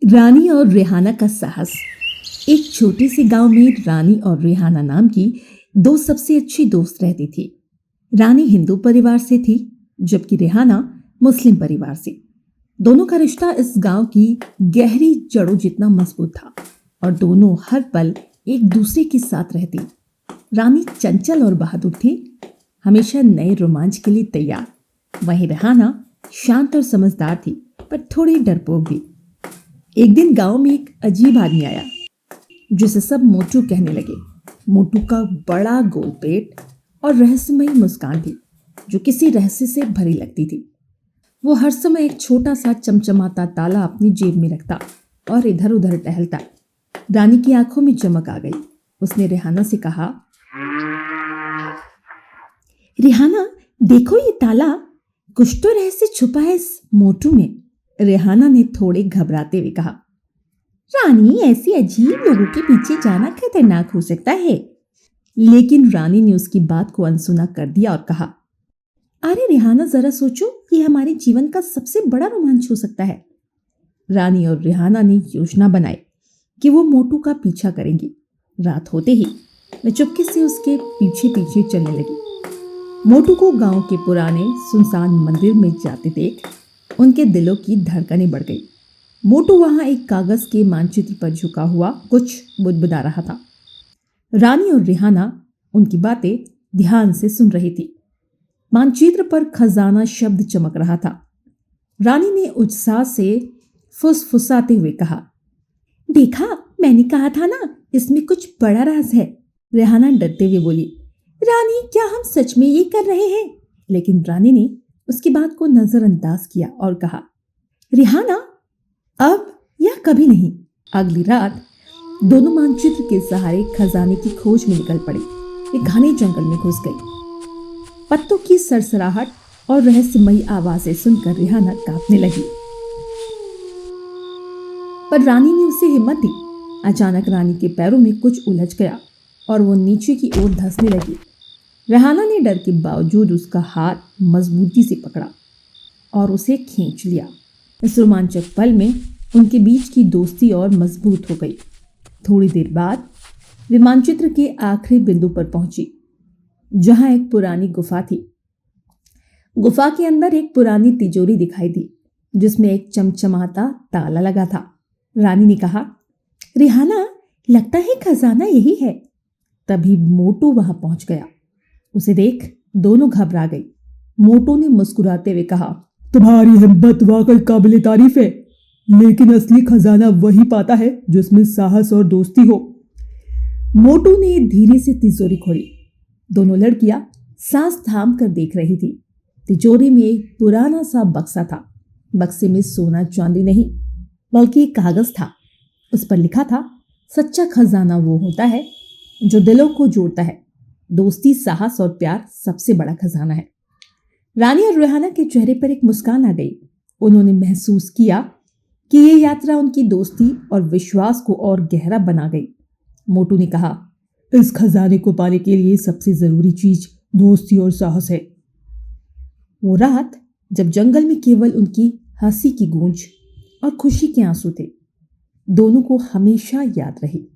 रानी और रेहाना का साहस। एक छोटे से गांव में रानी और रेहाना नाम की दो सबसे अच्छी दोस्त रहती थी। रानी हिंदू परिवार से थी, जबकि रेहाना मुस्लिम परिवार से। दोनों का रिश्ता इस गांव की गहरी जड़ों जितना मजबूत था और दोनों हर पल एक दूसरे के साथ रहती। रानी चंचल और बहादुर थी, हमेशा नए रोमांच के लिए तैयार। वहीं रेहाना शांत और समझदार थी, पर थोड़ी डरपोक भी। एक दिन गांव में एक अजीब आदमी आया, जिसे सब मोटू कहने लगे। मोटू का बड़ा गोल पेट और रहस्यमयी मुस्कान थी, जो किसी रहस्य से भरी लगती थी। वो हर समय एक छोटा सा चमचमाता ताला अपनी जेब में रखता और इधर उधर टहलता। रानी की आंखों में चमक आ गई। उसने रेहाना से कहा, रेहाना, देखो ये ताला, कुछ तो रहस्य छुपा है इस मोटू में। रेहाना ने थोड़े घबराते हुए कहा, रानी, ऐसी अजीब लोगों के पीछे जाना खतरनाक हो सकता है। लेकिन रानी ने उसकी बात को अनसुना कर दिया और कहा, अरे रेहाना, जरा सोचो, ये हमारे जीवन का सबसे बड़ा रोमांच हो सकता है। रानी और रेहाना ने योजना बनाई कि वो मोटू का पीछा करेंगी। रात होते ही वे चुपके से उसके पीछे पीछे चलने लगी। मोटू को गांव के पुराने सुनसान मंदिर में जाते देख उनके दिलों की धड़कनें बढ़ गई। मोटू वहां एक कागज के मानचित्र पर झुका हुआ कुछ बुदबुदा रहा था। रानी और रेहाना उनकी बातें ध्यान से सुन रही थी। मानचित्र पर खजाना शब्द चमक रहा था। रानी ने उत्साह से फुसफुसाते हुए कहा, देखा, मैंने कहा था ना, इसमें कुछ बड़ा राज है। रेहाना डरते हुए बोली, रानी, क्या हम सच में ये कर रहे हैं? लेकिन रानी ने उसकी बात को नजरअंदाज किया और कहा, रेहाना, अब या कभी नहीं। अगली रात दोनों मानचित्र के सहारे खजाने की खोज में निकल पड़े। वे घने जंगल में घुस गई। पत्तों की सरसराहट और रहस्यमयी आवाजें सुनकर रेहाना कांपने लगी, पर रानी ने उसे हिम्मत दी। अचानक रानी के पैरों में कुछ उलझ गया और वो नीचे की ओर धंसने लगी। रेहाना ने डर के बावजूद उसका हाथ मजबूती से पकड़ा और उसे खींच लिया। इस रोमांचक पल में उनके बीच की दोस्ती और मजबूत हो गई। थोड़ी देर बाद वे मानचित्र के आखिरी बिंदु पर पहुंची, जहां एक पुरानी गुफा थी। गुफा के अंदर एक पुरानी तिजोरी दिखाई दी, जिसमें एक चमचमाता ताला लगा था। रानी ने कहा, रेहाना, लगता है खजाना यही है। तभी मोटू वहां पहुंच गया। उसे देख दोनों घबरा गई। मोटू ने मुस्कुराते हुए कहा, तुम्हारी हिम्मत वाकई काबिले तारीफ है, लेकिन असली खजाना वही पाता है जिसमें साहस और दोस्ती हो। मोटू ने धीरे से तिजोरी खोली। दोनों लड़कियां सांस थाम कर देख रही थी। तिजोरी में एक पुराना सा बक्सा था। बक्से में सोना चांदी नहीं, बल्कि एक कागज था। उस पर लिखा था, सच्चा खजाना वो होता है जो दिलों को जोड़ता है। दोस्ती, साहस और प्यार सबसे बड़ा खजाना है। रानी और रेहाना के चेहरे पर एक मुस्कान आ गई। उन्होंने महसूस किया कि ये यात्रा उनकी दोस्ती और विश्वास को और गहरा बना गई। मोटू ने कहा, इस खजाने को पाने के लिए सबसे जरूरी चीज दोस्ती और साहस है। वो रात, जब जंगल में केवल उनकी हंसी की गूंज और खुशी के आंसू थे, दोनों को हमेशा याद रही।